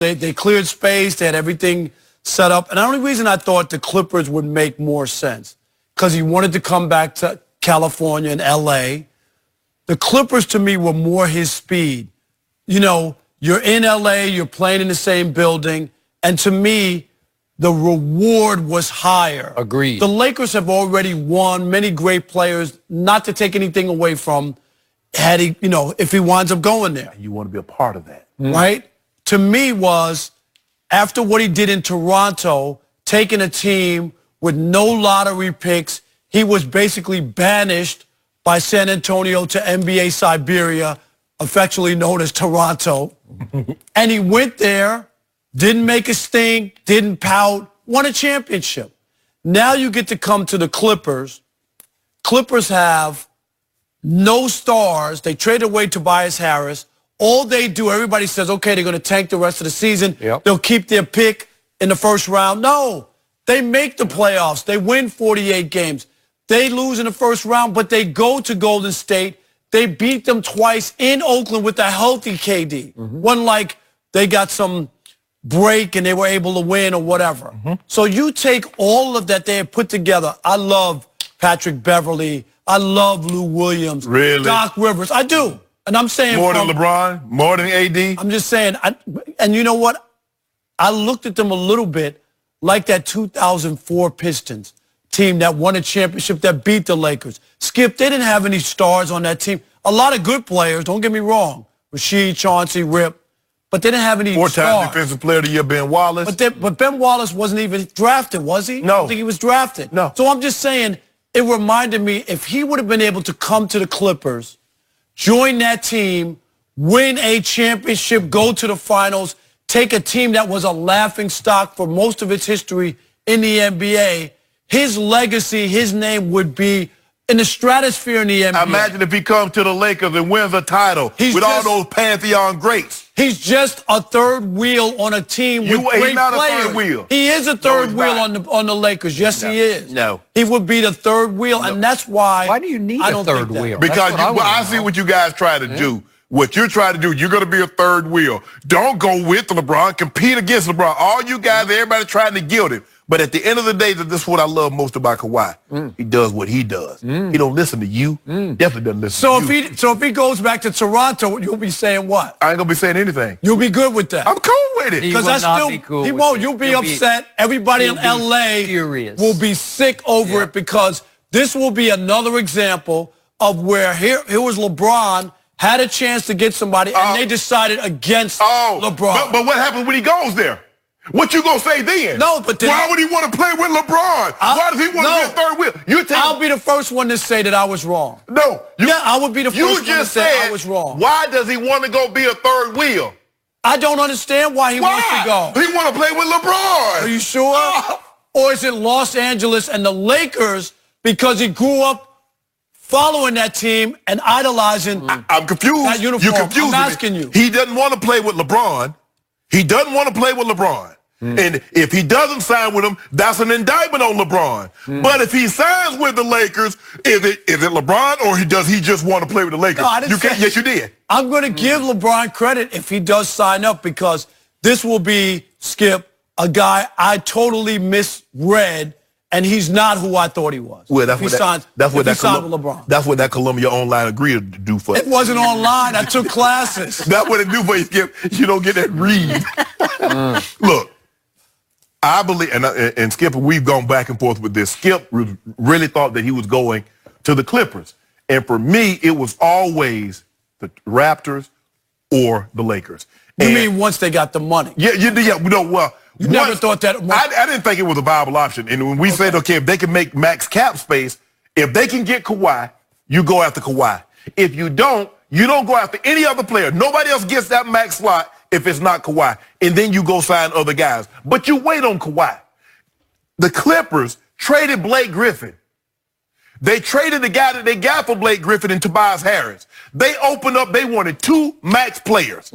They cleared space. They had everything set up. And the only reason I thought the Clippers would make more sense, because he wanted to come back to California and L.A. The Clippers, to me, were more his speed. You know, you're in L.A., you're playing in the same building, and to me, the reward was higher. Agreed. The Lakers have already won, many great players, not to take anything away from had he, if he winds up going there. You want to be a part of that. Right? To me was, after what he did in Toronto, taking a team with no lottery picks, he was basically banished by San Antonio to NBA Siberia, affectionately known as Toronto. And he went there, didn't make a stink, didn't pout, won a championship. Now you get to come to the Clippers. Clippers have no stars. They traded away Tobias Harris. All they do, everybody says, okay, they're going to tank the rest of the season. Yep. They'll keep their pick in the first round. No, they make the playoffs. They win 48 games. They lose in the first round, but they go to Golden State. They beat them twice in Oakland with a healthy KD. Wasn't like they got some break and they were able to win or whatever. So you take all of that they have put together. I love Patrick Beverly. I love Lou Williams. Really? Doc Rivers. I do. And I'm saying more than LeBron, more than AD. I'm just saying, and you know what? I looked at them a little bit like that 2004 Pistons team that won a championship that beat the Lakers. Skip, they didn't have any stars on that team. A lot of good players, don't get me wrong. Rasheed, Chauncey, Rip. But they didn't have any stars. Four-time Defensive Player of the Year, Ben Wallace. But Ben Wallace wasn't even drafted, was he? No. I don't think he was drafted. No. So I'm just saying, it reminded me, if he would have been able to come to the Clippers, join that team, win a championship, go to the finals, take a team that was a laughingstock for most of its history in the NBA, his legacy, his name would be in the stratosphere in the NBA. Imagine if he comes to the Lakers and wins a title with all those Pantheon greats. He's just a third wheel on a team with great He's not players. a third wheel. He is a third wheel on the Lakers. Yes, he is. No. He would be the third wheel, and that's why. Why do you need a third wheel? Because I see what you guys try to do. What you're trying to do, you're going to be a third wheel. Don't go with LeBron. Compete against LeBron. All you guys, everybody trying to gild him. But at the end of the day, this is what I love most about Kawhi. He does what he does. He don't listen to you. Definitely doesn't listen to you. So if he goes back to Toronto, you'll be saying what? I ain't going to be saying anything. You'll be good with that. I'm cool with it. He will not be cool He with won't. it. You'll be upset. Everybody in L.A. will be sick over it, because this will be another example of where here was LeBron, had a chance to get somebody, and they decided against LeBron. But what happens when he goes there? What you gonna say then? No, but then, why would he want to play with LeBron? Why does he want to be a third wheel? I'll be the first one to say that I was wrong. No. I would be the first one to say I was wrong. Why does he want to go be a third wheel? I don't understand why he wants to go. He want to play with LeBron. Are you sure? Or is it Los Angeles and the Lakers because he grew up following that team and idolizing I'm confused. that uniform? You're confusing I'm asking you. He doesn't want to play with LeBron. He doesn't want to play with LeBron. And if he doesn't sign with him, that's an indictment on LeBron. But if he signs with the Lakers, is it LeBron, or does he just want to play with the Lakers? No, I didn't say. Yes, you did. I'm going to give LeBron credit if he does sign up, because this will be, Skip, a guy I totally misread, and he's not who I thought he was. Well, that's what LeBron. That's what that Columbia Online agreed to do for It wasn't online. I took classes. That's what it do for you, Skip. You don't get that read. Look, I believe, and Skip, we've gone back and forth with this. Skip really thought that he was going to the Clippers. And for me, it was always the Raptors or the Lakers. You mean once they got the money? Yeah. No, well, you never thought that. I didn't think it was a viable option. And when we said, okay, if they can make max cap space, if they can get Kawhi, you go after Kawhi. If you don't go after any other player. Nobody else gets that max slot if it's not Kawhi. And then you go sign other guys. But you wait on Kawhi. The Clippers traded Blake Griffin. They traded the guy that they got for Blake Griffin and Tobias Harris. They opened up, they wanted 2 max players.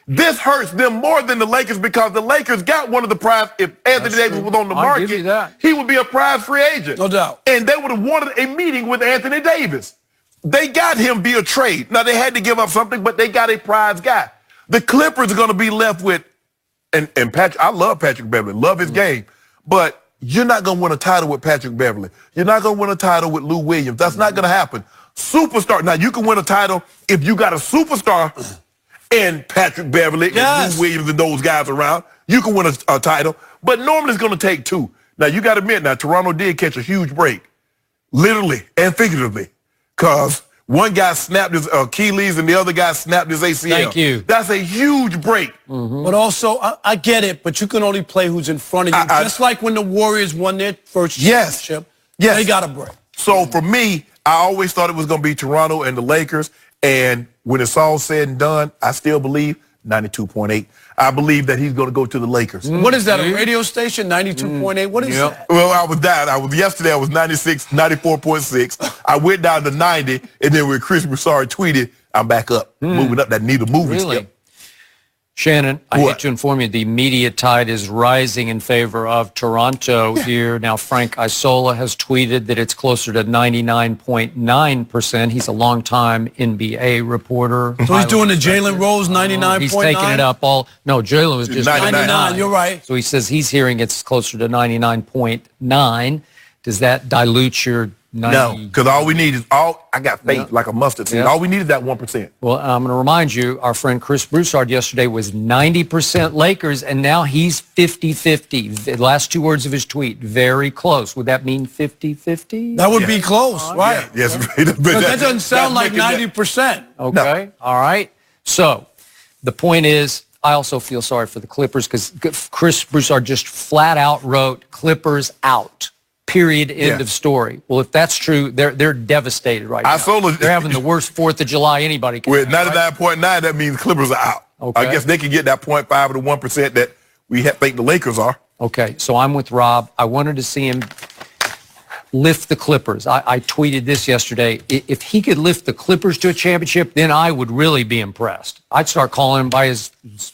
This hurts them more than the Lakers, because the Lakers got one of the prize. If Anthony Davis was on the market, he would be a prize free agent. No doubt. And they would have wanted a meeting with Anthony Davis. They got him via trade. Now, they had to give up something, but they got a prize guy. The Clippers are going to be left with and Patrick, I love Patrick Beverly, love his game, but you're not going to win a title with Patrick Beverly. You're not going to win a title with Lou Williams. That's not going to happen. Superstar. Now, you can win a title if you got a superstar and Patrick Beverly and Lou Williams and those guys around. You can win a title, but normally it's going to take two. Now, you got to admit, now, Toronto did catch a huge break, literally and figuratively, because one guy snapped his Achilles and the other guy snapped his ACL. Thank you. That's a huge break. But also, I get it, but you can only play who's in front of you. Just like when the Warriors won their first championship, they got a break. So for me, I always thought it was going to be Toronto and the Lakers. And when it's all said and done, I still believe 92.8. I believe that he's going to go to the Lakers. What is that, a radio station, 92.8? What is that? Well, yesterday I was 96, 94.6. I went down to 90, and then when Chris Broussard tweeted, I'm back up, moving up that needle moving step. Shannon, I hate to inform you, the media tide is rising in favor of Toronto here. Now, Frank Isola has tweeted that it's closer to 99.9%. He's a longtime NBA reporter. So he's doing the Jalen Rose 99.9? He's taking it up all. No, Jalen was just 99. You're right. So he says he's hearing it's closer to 99.9. Does that dilute your 90? No, because all we need is I got faith like a mustard seed. All we need is that 1%. Well, I'm going to remind you, our friend Chris Broussard yesterday was 90% Lakers, and now he's 50-50. The last two words of his tweet, very close. Would that mean 50-50? That would be close, right? Yes. But that doesn't sound like 90%. Okay, all right. So the point is, I also feel sorry for the Clippers because Chris Broussard just flat out wrote Clippers out. Period. End of story. Well, if that's true, they're devastated right now. They're having the worst 4th of July anybody can. With 99.9, that means Clippers are out. Okay. I guess they can get that 0.5 to 1% that we think the Lakers are. Okay, so I'm with Rob. I wanted to see him lift the Clippers. I tweeted this yesterday. If he could lift the Clippers to a championship, then I would really be impressed. I'd start calling him by his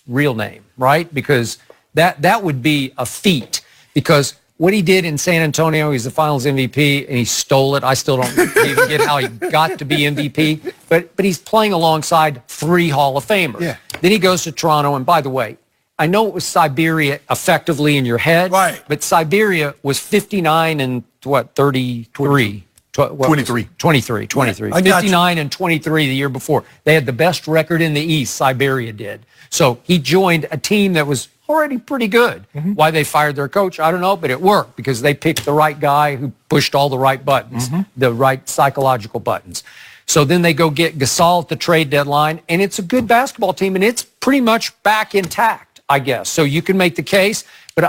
real name, right? Because that would be a feat. Because what he did in San Antonio, he's the Finals MVP, and he stole it. I still don't even get how he got to be MVP. But he's playing alongside 3 Hall of Famers. Yeah. Then he goes to Toronto, and by the way, I know it was Siberia effectively in your head, right? But Siberia was 59 and 33. 23. 59 and 23 the year before. They had the best record in the East, Siberia did. So he joined a team that was already pretty good. Why they fired their coach, I don't know, but it worked because they picked the right guy who pushed all the right buttons, the right psychological buttons. So then they go get Gasol at the trade deadline, and it's a good basketball team, and it's pretty much back intact, I guess. So you can make the case, but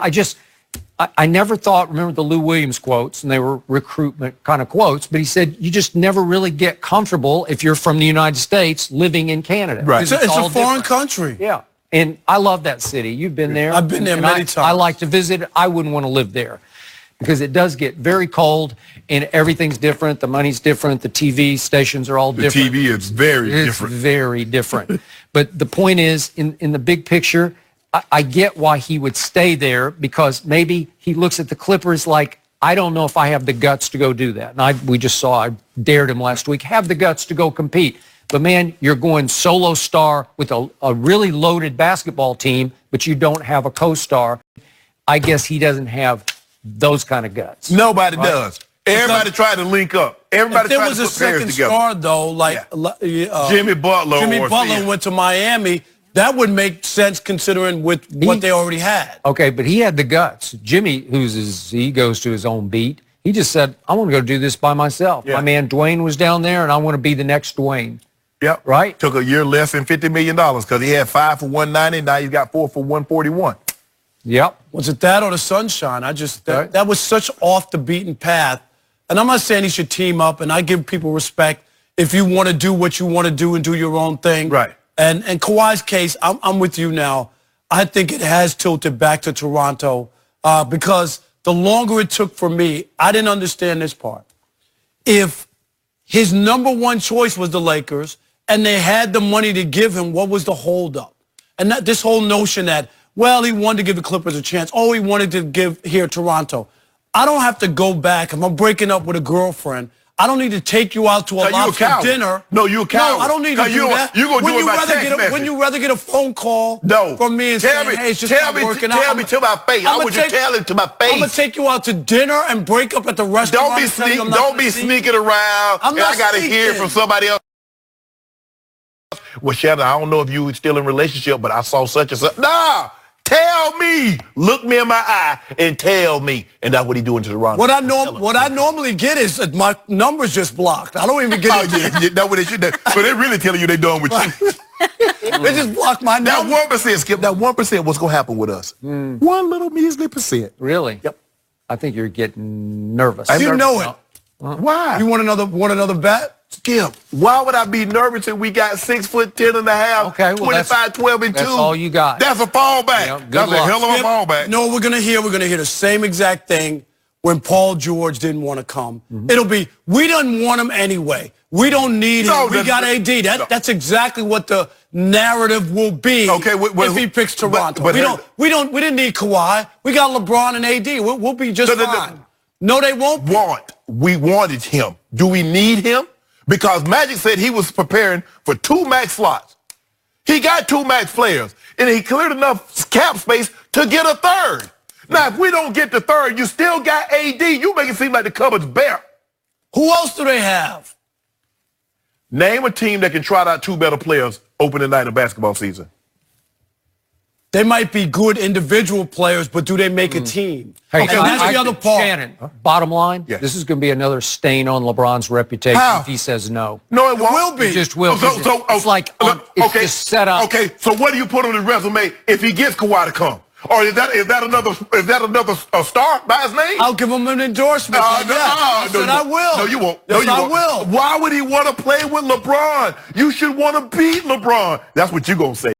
I never thought, remember the Lou Williams quotes, and they were recruitment kind of quotes, but he said, you just never really get comfortable if you're from the United States living in Canada. Right. It's a foreign country. Yeah. And I love that city. You've been there. I've been there many times. I like to visit. I wouldn't want to live there because it does get very cold and everything's different. The money's different. The TV stations are all different. The TV is very different. It's very different. But the point is, in the big picture, I get why he would stay there because maybe he looks at the Clippers like, I don't know if I have the guts to go do that. And we just saw, I dared him last week, have the guts to go compete. But, man, you're going solo star with a really loaded basketball team, but you don't have a co-star. I guess he doesn't have those kind of guts. Nobody does. Everybody tried to link up. Everybody tried to put pairs together. If there was a second star, though, like Jimmy Butler went to Miami, that would make sense considering what they already had. Okay, but he had the guts. Jimmy, he goes to his own beat. He just said, I want to go do this by myself. My man Dwayne was down there, and I want to be the next Dwayne. Yep. Right? Took a year less than $50 million because he had 5 for $190. Now he's got 4 for $141. Yep. Was it that or the sunshine? That was such off the beaten path. And I'm not saying he should team up, and I give people respect if you want to do what you want to do and do your own thing. Right. And Kawhi's case, I'm with you now. I think it has tilted back to Toronto because the longer it took for me, I didn't understand this part. If his number one choice was the Lakers and they had the money to give him, what was the holdup? And this whole notion that, well, he wanted to give the Clippers a chance. Oh, he wanted to give here Toronto. I don't have to go back. If I'm breaking up with a girlfriend, I don't need to take you out to a lobster dinner. No, you a coward. No, I don't need to do that. You gonna do it by text message. Wouldn't you rather get a phone call from me and say, hey, it's just not working out? Tell me to my face. I want you to tell it to my face. I'm going to take you out to dinner and break up at the restaurant. Don't be sneaking around. I got to hear from somebody else. Well, Shannon, I don't know if you were still in a relationship, but I saw such and such. Nah. Tell me. Look me in my eye and tell me. And that's what he's doing to the Ron. What I normally get is that my number's just blocked. I don't even get it. Yeah, that's what they should do. So they're really telling you they're done with you. They just blocked my number. That 1%, Skip, that 1%, what's going to happen with us? One little measly percent. Really? Yep. I think you're getting nervous. You know it. Why? You want another bet? Skip, why would I be nervous if we got 6'10" and a half, okay, well, 25, 12, and 2? That's all you got. That's a fallback. Yeah, that's a hell of a fallback. No, we're gonna hear the same exact thing when Paul George didn't want to come. It'll be, we didn't want him anyway. We don't need him. We got AD. That's exactly what the narrative will be if he picks Toronto. We didn't need Kawhi. We got LeBron and AD. We'll be just fine. No, they won't. We wanted him. Do we need him? Because Magic said he was preparing for 2 max slots. He got 2 max players, and he cleared enough cap space to get a third. Now, if we don't get the third, you still got AD. You make it seem like the cupboard's bare. Who else do they have? Name a team that can trot out 2 better players opening night of basketball season. They might be good individual players, but do they make a team? Hey, okay, that's the other part. Shannon, bottom line, this is going to be another stain on LeBron's reputation if he says no. No, it won't. Will be. It just will. It's like it's just set up. Okay, so what do you put on his resume if he gets Kawhi to come? Or is that another star by his name? I'll give him an endorsement. I will. No, you won't. Yes, I will. Why would he want to play with LeBron? You should want to beat LeBron. That's what you're going to say.